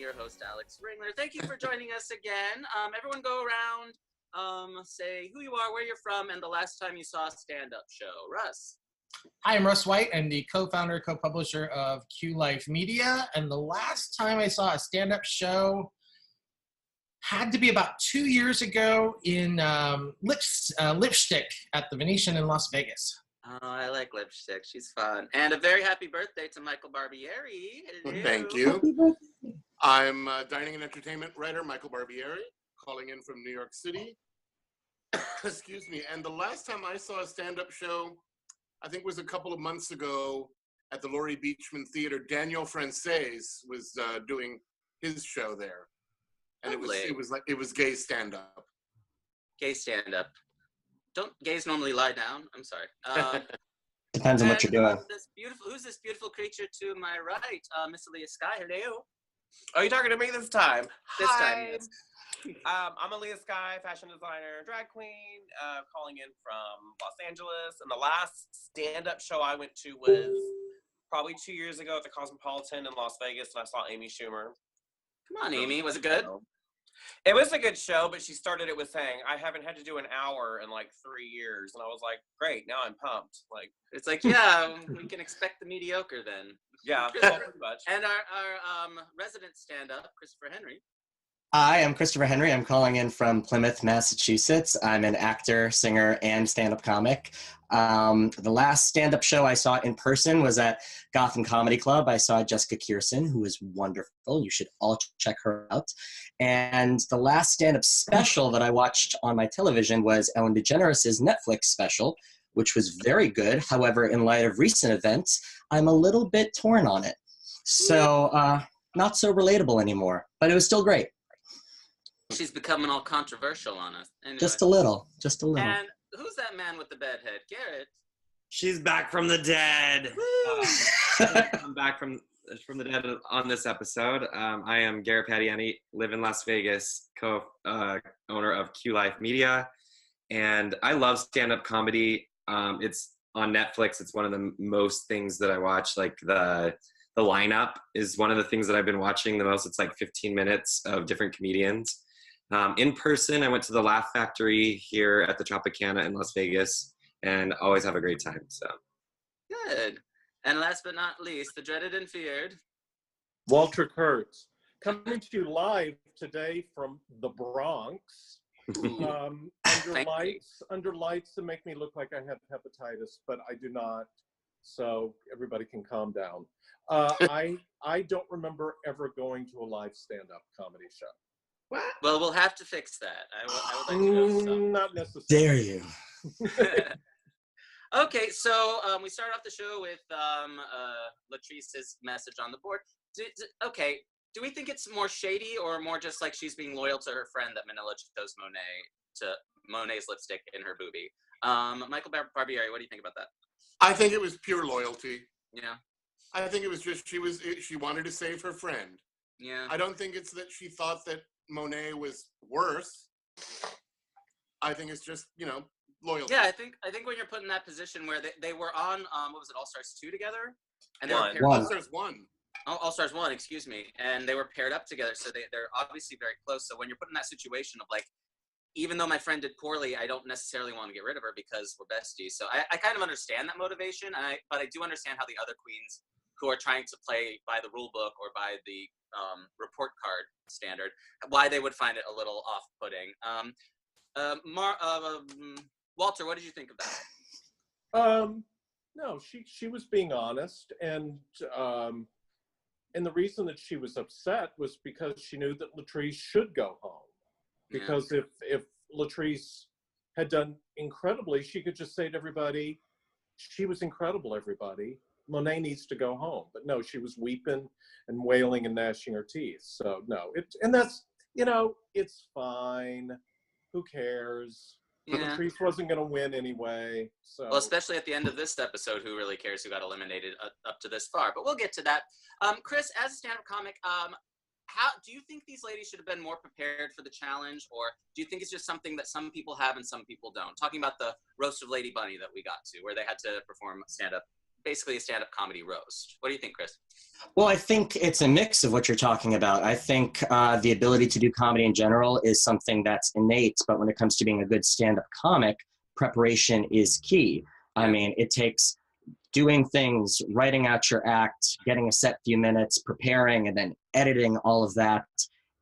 your host, Alex Ringler. Thank you for joining us again. Everyone go around, say who you are, where you're from, and the last time you saw a stand-up show. Russ. Hi, I'm Russ White. I'm the co-founder, co-publisher of Q Life Media. And the last time I saw a stand-up show had to be about 2 years ago in Lipstick at the Venetian in Las Vegas. Oh, I like Lipstick. She's fun. And a very happy birthday to Michael Barbieri. Hello. Thank you. I'm dining and entertainment writer Michael Barbieri, calling in from New York City. Excuse me. And the last time I saw a stand-up show, I think was a couple of months ago at the Laurie Beachman Theater. Daniel Frances was doing his show there, and it was gay stand-up. Gay stand-up. Don't gays normally lie down? I'm sorry. Depends on what you're doing. Who's this beautiful creature to my right? Miss Lea Sky. Hello. Are you talking to me this time? This Hi. time, yes. I'm Lea Sky, fashion designer, drag queen, calling in from Los Angeles. And the last stand-up show I went to was probably 2 years ago at the Cosmopolitan in Las Vegas, and I saw Amy Schumer. Come on, Amy. Was it good? It was a good show, but she started it with saying, I haven't had to do an hour in like 3 years. And I was like, great, now I'm pumped. Like, it's like, yeah, we can expect the mediocre then. Yeah, pretty much. And our resident stand-up, Christopher Henry. Hi, I'm Christopher Henry. I'm calling in from Plymouth, Massachusetts. I'm an actor, singer, and stand-up comic. The last stand-up show I saw in person was at Gotham Comedy Club. I saw Jessica Kierson, who is wonderful. You should all check her out. And the last stand-up special that I watched on my television was Ellen DeGeneres' Netflix special, which was very good. However, in light of recent events, I'm a little bit torn on it. So, not so relatable anymore, but it was still great. She's becoming all controversial on us. Anyway. Just a little. And who's that man with the bad head? Garrett. She's back from the dead. I'm back from the dead on this episode. I am Garrett Pattiani, live in Las Vegas, co-owner of Q Life Media. And I love stand-up comedy. It's on Netflix. It's one of the most things that I watch. Like the lineup is one of the things that I've been watching the most. It's like 15 minutes of different comedians. In person, I went to the Laugh Factory here at the Tropicana in Las Vegas, and always have a great time. So good. And last but not least, the dreaded and feared Walter Kurtz, coming to you live today from the Bronx. Under lights that make me look like I have hepatitis, but I do not. So everybody can calm down. I don't remember ever going to a live stand-up comedy show. What? Well, we'll have to fix that. I would like to know some. Not necessarily. Dare you. Okay, so we start off the show with Latrice's message on the board. Do we think it's more shady or more just like she's being loyal to her friend that Manila chose Monet's lipstick in her boobie? Michael Barbieri, what do you think about that? I think it was pure loyalty. Yeah. I think it was just she wanted to save her friend. Yeah. I don't think it's that she thought that Monet was worse. I think it's just, loyalty. Yeah, I think when you're put in that position where they were on what was it, All Stars 2 together? And they were paired All Stars 1. Oh, All Stars 1, excuse me. And they were paired up together, so they're obviously very close. So when you're put in that situation of like, even though my friend did poorly, I don't necessarily want to get rid of her because we're besties. So I kind of understand that motivation, but I do understand how the other queens who are trying to play by the rule book or by the report card standard, why they would find it a little off-putting. Walter, what did you think of that? No, she was being honest, and the reason that she was upset was because she knew that Latrice should go home. Because if Latrice had done incredibly, she could just say to everybody, she was incredible, everybody. Monet needs to go home. But no, she was weeping and wailing and gnashing her teeth. So no, it's fine. Who cares? Yeah. Latrice wasn't going to win anyway. So. Well, especially at the end of this episode, who really cares who got eliminated up to this far? But we'll get to that. Chris, as a stand-up comic, how do you think these ladies should have been more prepared for the challenge, or do you think it's just something that some people have and some people don't? Talking about the roast of Lady Bunny that we got to, where they had to perform stand-up basically a stand-up comedy roast. What do you think, Chris? Well, I think it's a mix of what you're talking about. I think the ability to do comedy in general is something that's innate, but when it comes to being a good stand-up comic, preparation is key. I mean, it takes doing things, writing out your act, getting a set few minutes, preparing, and then editing all of that.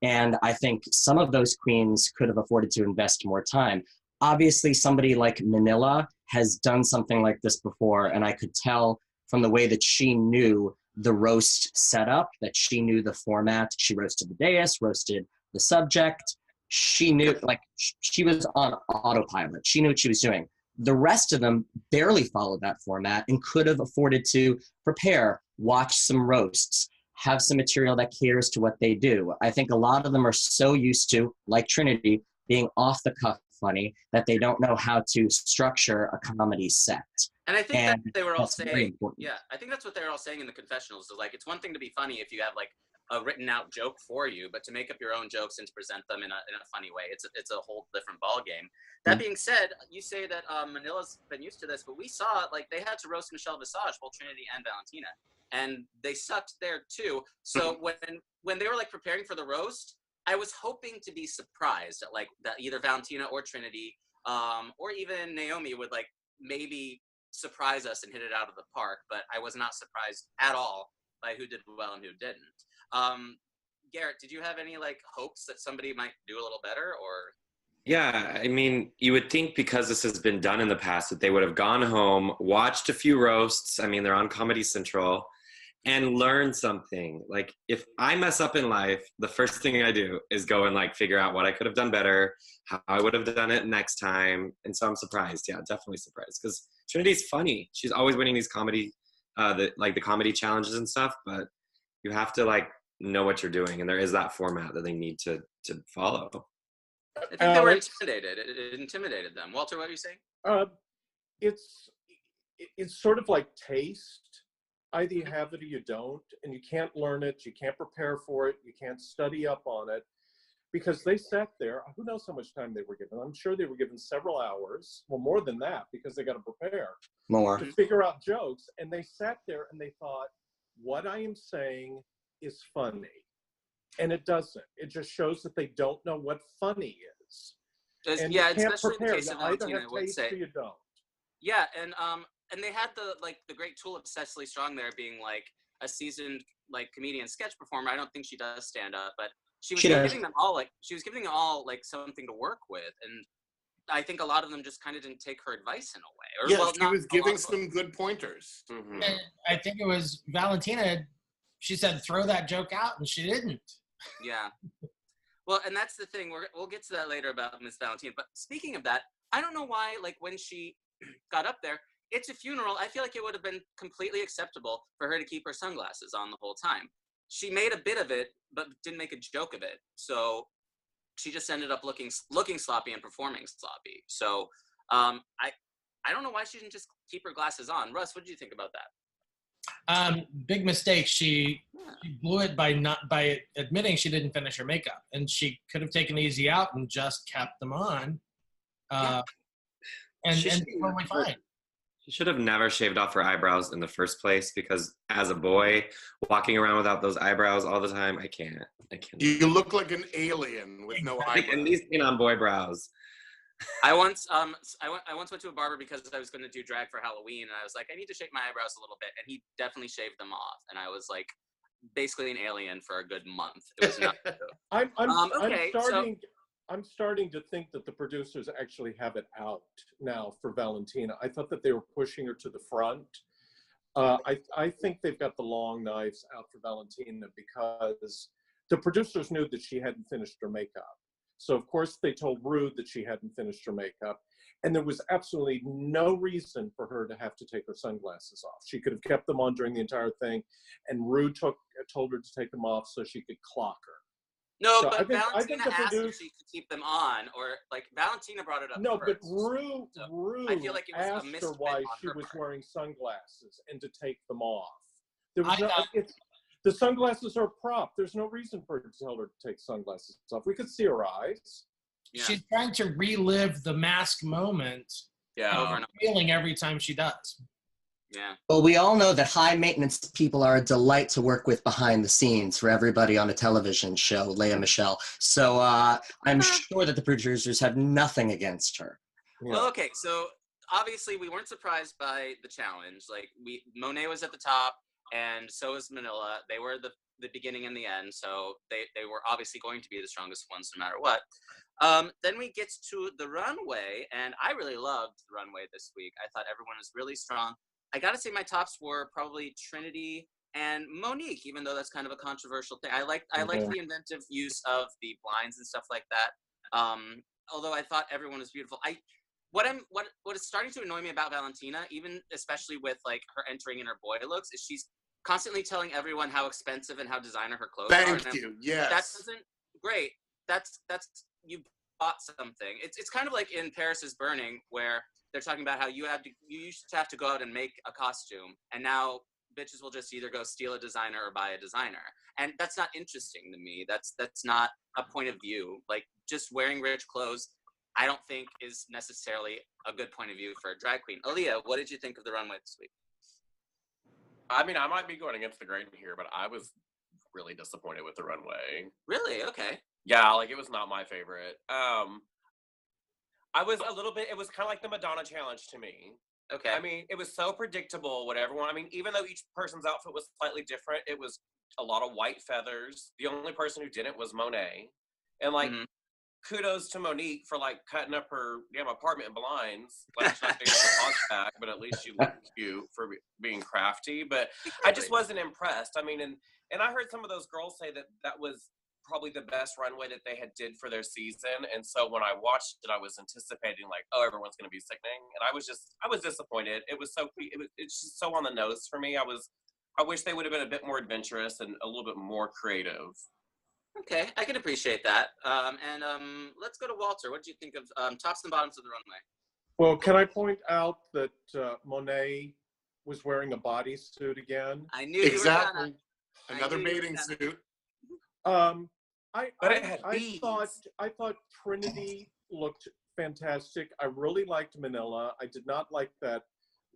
And I think some of those queens could have afforded to invest more time. Obviously, somebody like Manila has done something like this before, and I could tell from the way that she knew the roast setup, that she knew the format. She roasted the dais, roasted the subject. She knew, like, she was on autopilot. She knew what she was doing. The rest of them barely followed that format and could have afforded to prepare, watch some roasts, have some material that caters to what they do. I think a lot of them are so used to, like Trinity, being off the cuff funny that they don't know how to structure a comedy set. And I think that they were all saying, I think that's what they were all saying in the confessionals. Like, it's one thing to be funny if you have like a written out joke for you, but to make up your own jokes and to present them in a funny way, it's a whole different ball game. That being said, you say that Manila's been used to this, but we saw like they had to roast Michelle Visage, both Trinity and Valentina, and they sucked there too. So when they were like preparing for the roast, I was hoping to be surprised at like that either Valentina or Trinity, or even Naomi would like maybe surprise us and hit it out of the park, but I was not surprised at all by who did well and who didn't. Garrett, did you have any like hopes that somebody might do a little better, or? Yeah, I mean, you would think because this has been done in the past that they would have gone home, watched a few roasts. I mean, they're on Comedy Central, and learned something. Like, if I mess up in life, the first thing I do is go and like figure out what I could have done better, how I would have done it next time. And so I'm surprised. Yeah, definitely surprised, because Trinity's funny. She's always winning these comedy, the comedy challenges and stuff. But you have to like know what you're doing, and there is that format that they need to follow. I think they were intimidated. It intimidated them. Walter, what are you saying? It's sort of like taste. Either you have it or you don't, and you can't learn it, you can't prepare for it, you can't study up on it, because they sat there. Who knows how much time they were given? I'm sure they were given several hours, well, more than that, because they got to prepare more to figure out jokes. And they sat there and they thought, what I am saying is funny. And it doesn't. It just shows that they don't know what funny is. And yeah, you can't especially prepare. in the case of You either Valentina, have I would taste say. or you don't. Yeah, and they had the great tool of Cecily Strong there, being like a seasoned like comedian sketch performer. I don't think she does stand up, but she was giving them all like something to work with, and I think a lot of them just kind of didn't take her advice in a way. Or, she was giving some good pointers. Mm-hmm. I think it was Valentina. She said, "Throw that joke out," and she didn't. Yeah. Well, and that's the thing. We'll get to that later about Miss Valentina. But speaking of that, I don't know why, like, when she got up there, it's a funeral. I feel like it would have been completely acceptable for her to keep her sunglasses on the whole time. She made a bit of it, but didn't make a joke of it. So she just ended up looking sloppy and performing sloppy. So I don't know why she didn't just keep her glasses on. Russ, what did you think about that? Big mistake. She blew it by admitting she didn't finish her makeup, and she could have taken easy out and just kept them on, and totally fine. She should have never shaved off her eyebrows in the first place, because as a boy, walking around without those eyebrows all the time, I can't. You look like an alien with no eyebrows. At least on boy brows. I once went to a barber because I was going to do drag for Halloween, and I was like, I need to shave my eyebrows a little bit, and he definitely shaved them off, and I was like, basically an alien for a good month. It was not good. I'm starting to think that the producers actually have it out now for Valentina. I thought that they were pushing her to the front. I think they've got the long knives out for Valentina because the producers knew that she hadn't finished her makeup. So, of course, they told Rue that she hadn't finished her makeup. And there was absolutely no reason for her to have to take her sunglasses off. She could have kept them on during the entire thing. And Rue told her to take them off so she could clock her. No, so but I think Valentina asked if she could keep them on, or like Valentina brought it up. No, first. But Rue I feel like it was asked her why she was wearing sunglasses and to take them off. There was the sunglasses are a prop. There's no reason for her to tell her to take sunglasses off. We could see her eyes. Yeah. She's trying to relive the mask moment. Yeah, over and feeling every time she does. Yeah. Well, we all know that high maintenance people are a delight to work with behind the scenes for everybody on a television show, Lea Michele. So I'm sure that the producers have nothing against her. Yeah. Well, okay, so obviously we weren't surprised by the challenge. Like Monet was at the top, and so was Manila. They were the beginning and the end, so they were obviously going to be the strongest ones no matter what. Then we get to the runway, and I really loved the runway this week. I thought everyone was really strong. I gotta say my tops were probably Trinity and Monique, even though that's kind of a controversial thing. I liked the inventive use of the blinds and stuff like that. Although I thought everyone was beautiful. What is starting to annoy me about Valentina, even especially with like her entering in her boy looks, is she's constantly telling everyone how expensive and how designer her clothes are. Thank you. Yes. That doesn't great. That's you bought something. It's kind of like in Paris is Burning, where they're talking about how you used to have to go out and make a costume, and now bitches will just either go steal a designer or buy a designer. And that's not interesting to me. That's not a point of view. Like, just wearing rich clothes, I don't think is necessarily a good point of view for a drag queen. Aaliyah, what did you think of the runway this week? I mean, I might be going against the grain here, but I was really disappointed with the runway. Really? Okay. Yeah, like it was not my favorite. I was a little bit, it was kind of like the Madonna challenge to me. Okay. I mean, it was so predictable, what everyone, I mean, even though each person's outfit was slightly different, it was a lot of white feathers. The only person who didn't was Monet. And like, kudos to Monique for like cutting up her damn apartment in blinds. Like, she's not big on the back, but at least she looked cute for being crafty. But I just wasn't impressed. I mean, and I heard some of those girls say that that was probably the best runway that they had did for their season. And so when I watched it, I was anticipating like, oh, everyone's going to be sickening. And I was disappointed. It was so, it's just so on the nose for me. I wish they would have been a bit more adventurous and a little bit more creative. Okay, I can appreciate that. Let's go to Walter. What did you think of tops and bottoms of the runway? Well, can I point out that Monet was wearing a bodysuit again? I knew Exactly. You were Another bathing suit. I thought Trinity looked fantastic. I really liked Manila. I did not like that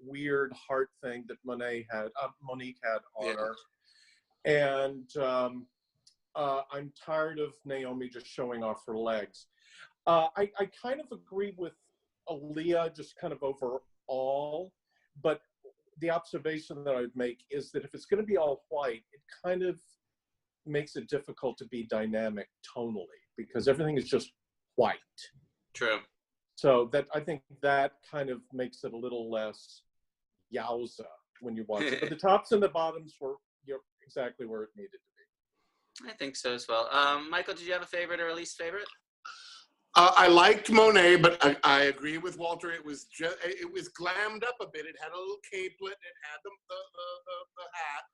weird heart thing that Monique had on her. And I'm tired of Naomi just showing off her legs. I kind of agree with Aaliyah just kind of overall, but the observation that I would make is that if it's going to be all white, it kind of makes it difficult to be dynamic tonally because everything is just white. True. So that I think that kind of makes it a little less yowza when you watch it. But the tops and the bottoms were exactly where it needed to be. I think so as well. Michael, did you have a favorite or a least favorite? I liked Monet, but I agree with Walter. It was glammed up a bit. It had a little capelet. It had the hat,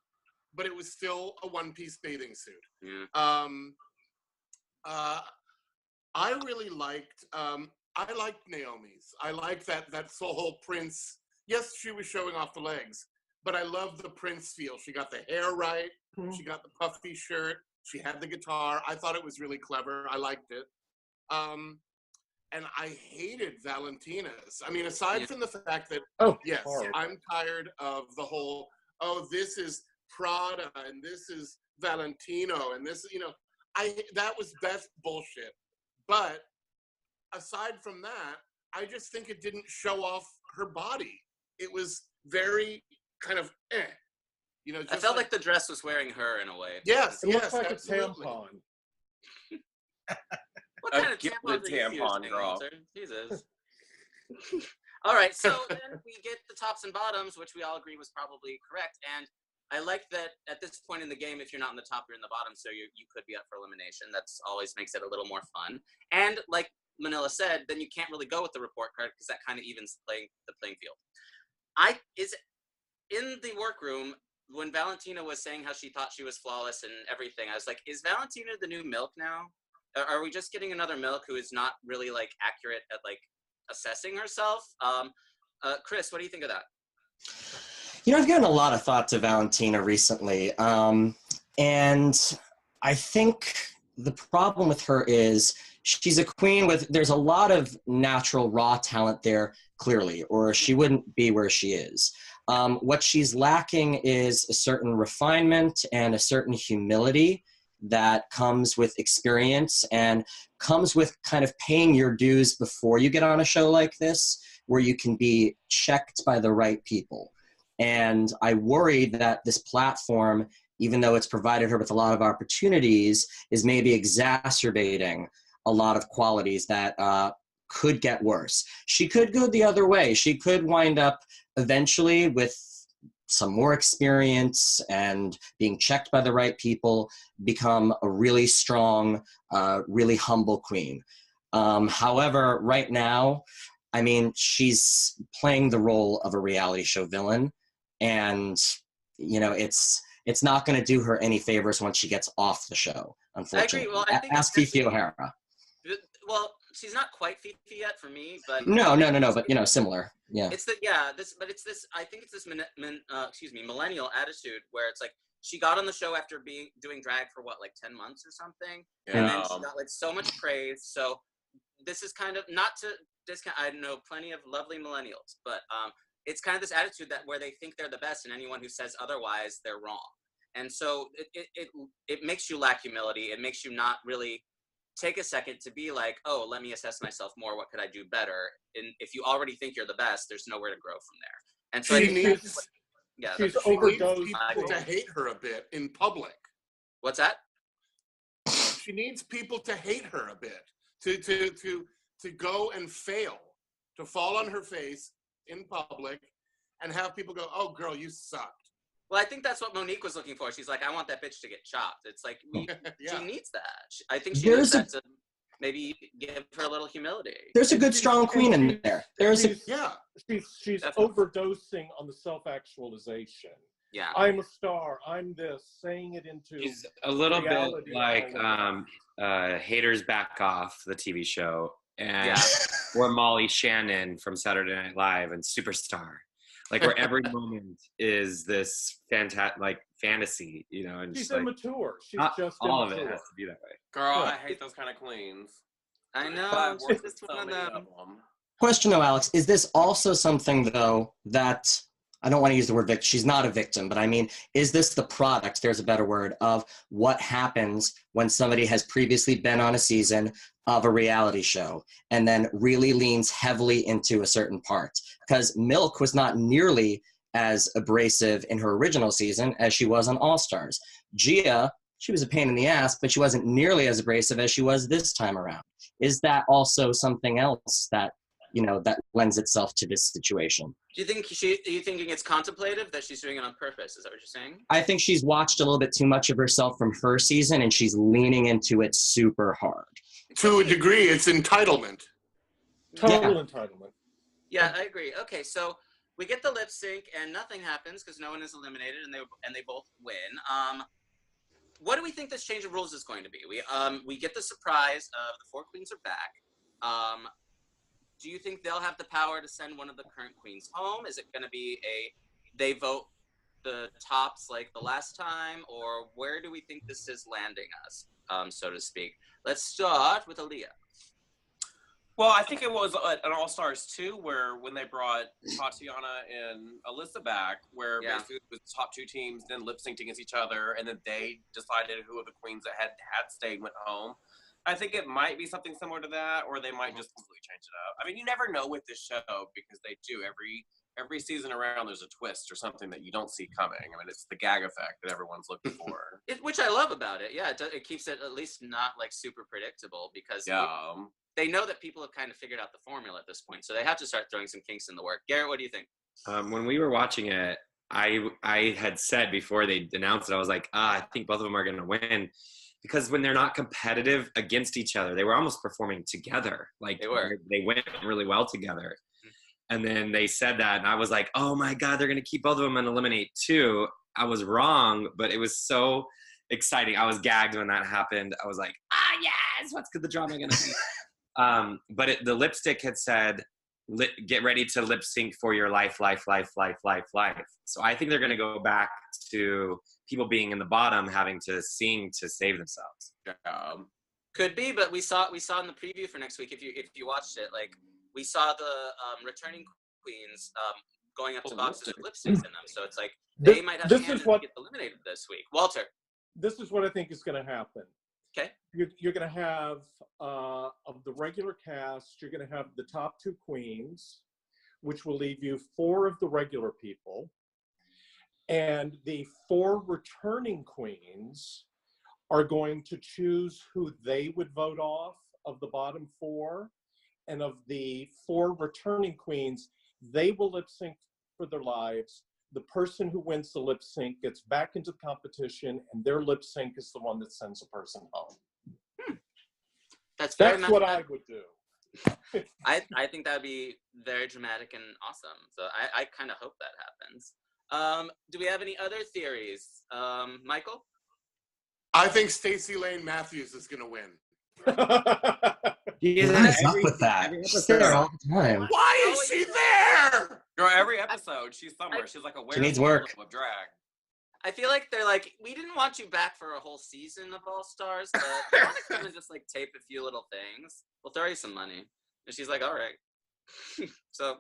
but it was still a one-piece bathing suit. Yeah. I really liked. I liked Naomi's. I liked that whole Prince. Yes, she was showing off the legs, but I loved the Prince feel. She got the hair right. Mm-hmm. She got the puffy shirt. She had the guitar. I thought it was really clever. I liked it. And I hated Valentina's. I mean, aside from the fact that, yes, horrible. I'm tired of the whole, this is Prada and this is Valentino and this, that's bullshit. But aside from that, I just think it didn't show off her body. It was very kind of I felt like the dress was wearing her in a way. Yes, it looks like absolutely. A tampon. What kind of tampon tampon girl? Jesus. All right, so then we get the tops and bottoms, which we all agree was probably correct. And I like that at this point in the game, if you're not in the top, you're in the bottom, so you could be up for elimination. That's always makes it a little more fun. And like Manila said, then you can't really go with the report card because that kind of evens the playing field. In the workroom, when Valentina was saying how she thought she was flawless and everything, I was like, is Valentina the new Milk now? Are we just getting another Milk who is not really like accurate at like assessing herself? Chris, what do you think of that? I've given a lot of thought to Valentina recently. And I think the problem with her is she's a queen there's a lot of natural raw talent there, clearly, or she wouldn't be where she is. What she's lacking is a certain refinement and a certain humility that comes with experience and comes with kind of paying your dues before you get on a show like this, where you can be checked by the right people. And I worry that this platform, even though it's provided her with a lot of opportunities, is maybe exacerbating a lot of qualities that could get worse. She could go the other way. She could wind up eventually with some more experience and being checked by the right people, become a really strong, really humble queen. However, right now, I mean, she's playing the role of a reality show villain, and you know, it's not going to do her any favors once she gets off the show. Unfortunately, I agree. Well, I think ask Fifi O'Hara. Well, she's not quite Fifi yet for me, but No, but you know, similar. Yeah. It's it's this. I think it's this millennial attitude where it's like she got on the show after doing drag for what, like 10 months or something, and then she got like so much praise. So this is kind of, not to discount. I know plenty of lovely millennials, but it's kind of this attitude that where they think they're the best, and anyone who says otherwise, they're wrong. And so it makes you lack humility. It makes you not really take a second to be like, oh, let me assess myself more. What could I do better? And if you already think you're the best, there's nowhere to grow from there. And so she's overdosed. People to hate her a bit in public. What's that? She needs people to hate her a bit, to go and fail, to fall on her face in public, and have people go, "Oh, girl, you sucked." Well, I think that's what Monique was looking for. She's like, I want that bitch to get chopped. It's like, she needs that. I think she needs that to maybe give her a little humility. There's a good, strong queen in there. She's overdosing on the self-actualization. Yeah. I'm a star. I'm this. Saying it into She's a little bit like Haters Back Off, the TV show, and or Molly Shannon from Saturday Night Live and Superstar. Like, where every moment is this fantasy, you know, and she's like, immature. She's just all immature. of it has to be that way. Girl, I hate those kind of queens. I know. I've worked with so many of them. Question though, Alex, is this also something though that, I don't want to use the word victim, she's not a victim, but I mean, is this the product, there's a better word, of what happens when somebody has previously been on a season of a reality show and then really leans heavily into a certain part? Because Milk was not nearly as abrasive in her original season as she was on All Stars. Gia, she was a pain in the ass, but she wasn't nearly as abrasive as she was this time around. Is that also something else that, you know, that lends itself to this situation? Do you think are you thinking it's contemplative, that she's doing it on purpose? Is that what you're saying? I think she's watched a little bit too much of herself from her season, and she's leaning into it super hard. To a degree, it's entitlement. Total entitlement. Yeah, I agree. Okay, so we get the lip sync, and nothing happens because no one is eliminated, and they both win. What do we think this change of rules is going to be? We get the surprise of the 4 queens are back. Do you think they'll have the power to send one of the current queens home? Is it going to be they vote the tops like the last time, or where do we think this is landing us, so to speak? Let's start with Aaliyah. Well, I think it was an All Stars too, where when they brought Tatiana and Alyssa back, where basically it was the top 2 teams then lip synced against each other, and then they decided who of the queens that had stayed went home. I think it might be something similar to that, or they might just completely change it up. I mean, you never know with this show because they do every season around. There's a twist or something that you don't see coming. I mean, it's the gag effect that everyone's looking for. Which I love about it. Yeah, it keeps it at least not like super predictable because they know that people have kind of figured out the formula at this point, so they have to start throwing some kinks in the work. Garrett, what do you think? When we were watching it, I had said before they announced it, I was like, I think both of them are going to win. Because when they're not competitive against each other, they were almost performing together. Like they went really well together. And then they said that, and I was like, oh my God, they're going to keep both of them and eliminate 2. I was wrong, but it was so exciting. I was gagged when that happened. I was like, yes, what's the drama going to be? But the lipstick had said, get ready to lip sync for your life. So I think they're going to go back to people being in the bottom having to sing to save themselves. Could be, but we saw in the preview for next week, if you watched it, like we saw the returning queens going up to Oh, boxes lip with lip syncs in them. So it's like they might have this Shannon is what get eliminated this week. Walter. this is what I think is going to happen. Okay. You're going to have of the regular cast, you're going to have the top 2 queens, which will leave you 4 of the regular people, and the 4 returning queens are going to choose who they would vote off of the bottom 4, and of the 4 returning queens, they will lip sync for their lives. The person who wins the lip sync gets back into the competition, and their lip sync is the one that sends a person home. That's what I would do. I think that would be very dramatic and awesome. So I kind of hope that happens. Do we have any other theories? Michael? I think Stacey Lane Matthews is going to win. What is up with that? She's there all the time. Why is she there? Girl, every episode she's somewhere. She's like a She needs work. Of drag. I feel like they're like, we didn't want you back for a whole season of All Stars, but you want to come and just like tape a few little things? We'll throw you some money. And she's like, all right. So,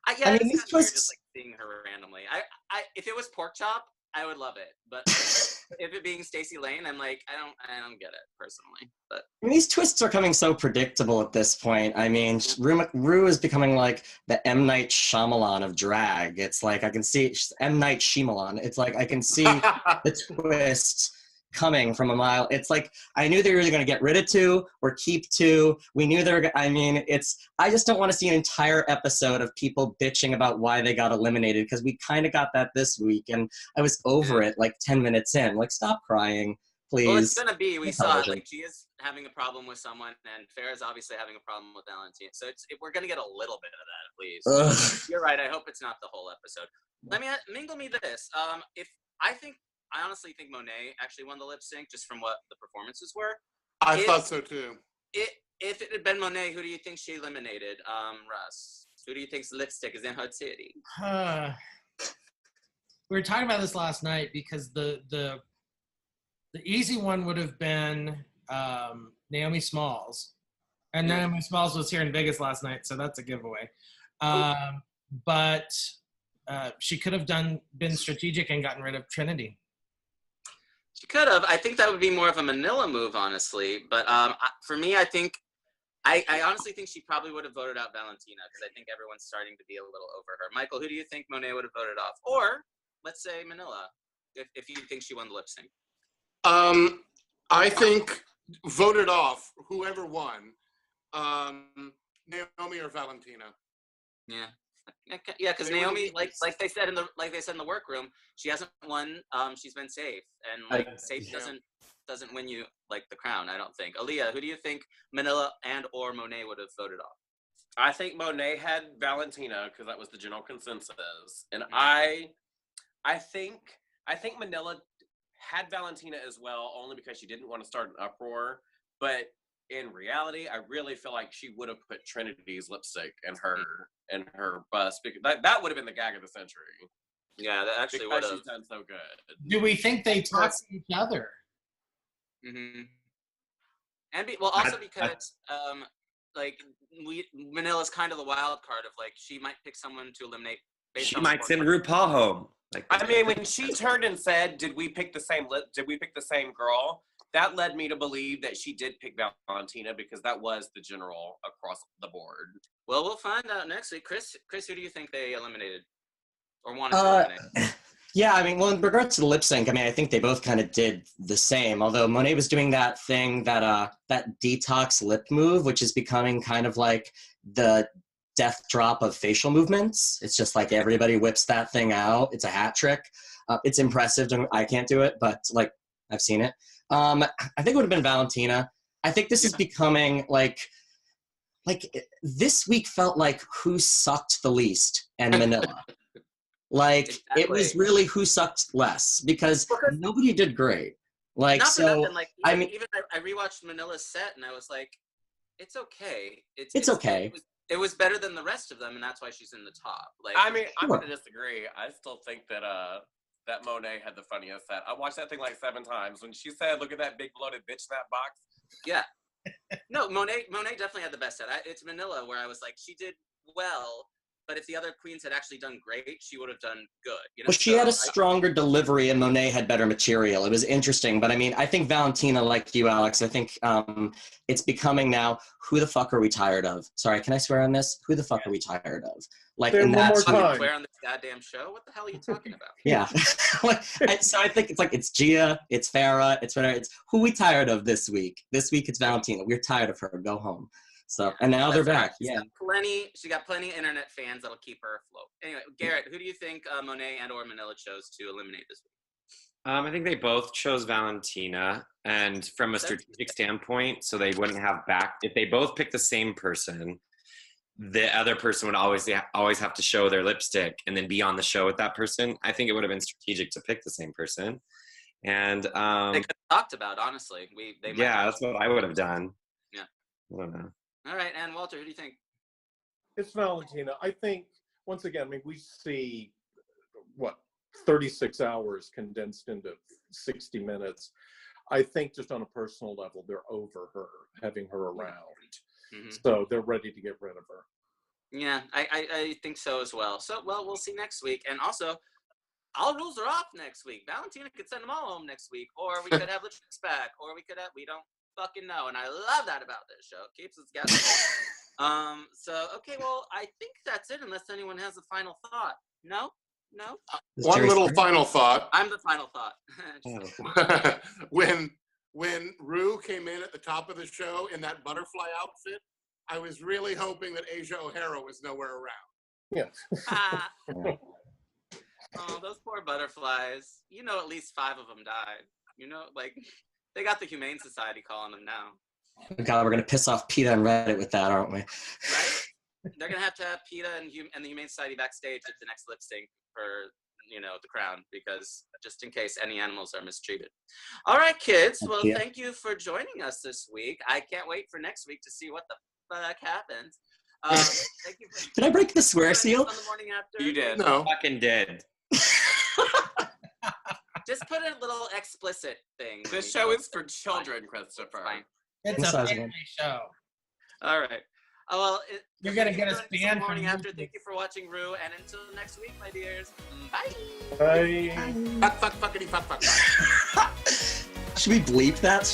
I mean, it's kind of weird just like seeing her randomly. If it was Pork Chop, I would love it. But if it being Stacey Lane, I'm like, I don't get it personally. But I mean, these twists are coming so predictable at this point. I mean, Rue is becoming like the M. Night Shyamalan of drag. It's like I can see M. Night Shyamalan. It's like I can see the twist coming from a mile. It's like I knew they were either going to get rid of 2 or keep 2. We knew they were. I mean, I just don't want to see an entire episode of people bitching about why they got eliminated, because we kind of got that this week, and I was over it like 10 minutes in. Like, stop crying, please. Well, it's gonna be. We saw it. Television. Like, Gia's having a problem with someone, and Farrah's obviously having a problem with Valentina. So we're gonna get a little bit of that at least. Ugh. You're right. I hope it's not the whole episode. Let me mingle me this. I honestly think Monet actually won the lip sync just from what the performances were. I thought so too. If it had been Monet, who do you think she eliminated? Russ. Who do you think's lipstick is in her titty? We were talking about this last night because the easy one would have been Naomi Smalls. And Naomi Smalls was here in Vegas last night, so that's a giveaway. But she could have been strategic and gotten rid of Trinity. She could have. I think that would be more of a Manila move, honestly. But for me, I honestly think she probably would have voted out Valentina, because I think everyone's starting to be a little over her. Michael, who do you think Monet would have voted off? Or, let's say Manila, if you think she won the lip sync. I think voted off whoever won, Naomi or Valentina. Yeah. Yeah, because Naomi, like they said in the workroom, she hasn't won. She's been safe, and safe doesn't win you like the crown. I don't think. Aaliyah, who do you think Manila and or Monet would have voted off? I think Monet had Valentina because that was the general consensus, and I think Manila had Valentina as well, only because she didn't want to start an uproar. But in reality, I really feel like she would have put Trinity's lipstick in her bust, because that would have been the gag of the century. Yeah, that actually would have. She's done so good. Do we think they talk to each other? Mm-hmm. And also because Manila's kind of the wild card of like she might pick someone to eliminate. She might send RuPaul home. Like, I mean, when she turned and said, "Did we pick the same girl?" That led me to believe that she did pick Valentina, because that was the general across the board. Well, we'll find out next week. Chris, who do you think they eliminated or wanted to eliminate? Yeah, I mean, well, in regards to the lip sync, I mean, I think they both kind of did the same. Although Monet was doing that thing, that detox lip move, which is becoming kind of like the death drop of facial movements. It's just like everybody whips that thing out. It's a hat trick. It's impressive. I can't do it, but like I've seen it. I think it would have been Valentina. I think this is becoming like this week felt like who sucked the least and Manila. Like exactly. It was really who sucked less, because nobody did great. Like, not so nothing, like, I rewatched Manila's set and I was like, it's okay. It's okay. It was better than the rest of them, and that's why she's in the top. Like, I mean, I'm gonna disagree. I still think that that Monet had the funniest set. I watched that thing like 7 times. When she said, "Look at that big bloated bitch in that box." Yeah. No, Monet definitely had the best set. It's Manila where I was like, she did well, but if the other queens had actually done great, she would have done good. You know? Well, she had a stronger delivery and Monet had better material. It was interesting. But I mean, I think Valentina, like you, Alex, I think it's becoming now, who the fuck are we tired of? Sorry, can I swear on this? Who the fuck are we tired of? Like, Say it and one more that's time. Swear on this goddamn show? What the hell are you talking about? yeah. So I think it's like, it's Gia, it's Farrah, it's whatever. It's who we tired of this week. This week it's Valentina. We're tired of her. Go home. So, and now they're back. She got plenty of internet fans that'll keep her afloat. Anyway, Garrett, who do you think Monet and or Manila chose to eliminate this week? I think they both chose Valentina, and from a strategic standpoint, so they wouldn't have if they both picked the same person, the other person would always have to show their lipstick and then be on the show with that person. I think it would have been strategic to pick the same person. And they could have talked about, honestly. That's what I would have done. Yeah. I don't know. All right, and Walter, who do you think? It's Valentina. I think, once again, I mean, we see, 36 hours condensed into 60 minutes. I think just on a personal level, they're over her, having her around. Mm-hmm. So they're ready to get rid of her. Yeah, I think so as well. So, well, we'll see next week. And also, all rules are off next week. Valentina could send them all home next week. Or we could have the tricks back. Or we don't fucking know. And I love that about this show. It keeps us gathered. So, okay, well, I think that's it, unless anyone has a final thought. No? One little final thought. I'm the final thought. When Rue came in at the top of the show in that butterfly outfit, I was really hoping that Asia O'Hara was nowhere around. Yeah. Oh, those poor butterflies. You know, at least 5 of them died. You know, like, they got the Humane Society calling them now. God, we're going to piss off PETA and Reddit with that, aren't we? Right? They're going to have PETA and the Humane Society backstage at the next lip sync for, the crown, because just in case any animals are mistreated. All right, kids. Well, thank you for joining us this week. I can't wait for next week to see what the fuck happens. Thank you for Did I break the swear seal? On the morning after. You did. No. Fucking did. Just put a little explicit thing. This show is for children, Christopher. It's a family show. All right. Oh, well, you're going to get us banned from morning after. Thank you for watching, Rue. And until next week, my dears. Bye. Bye. Fuck. Should we bleep that?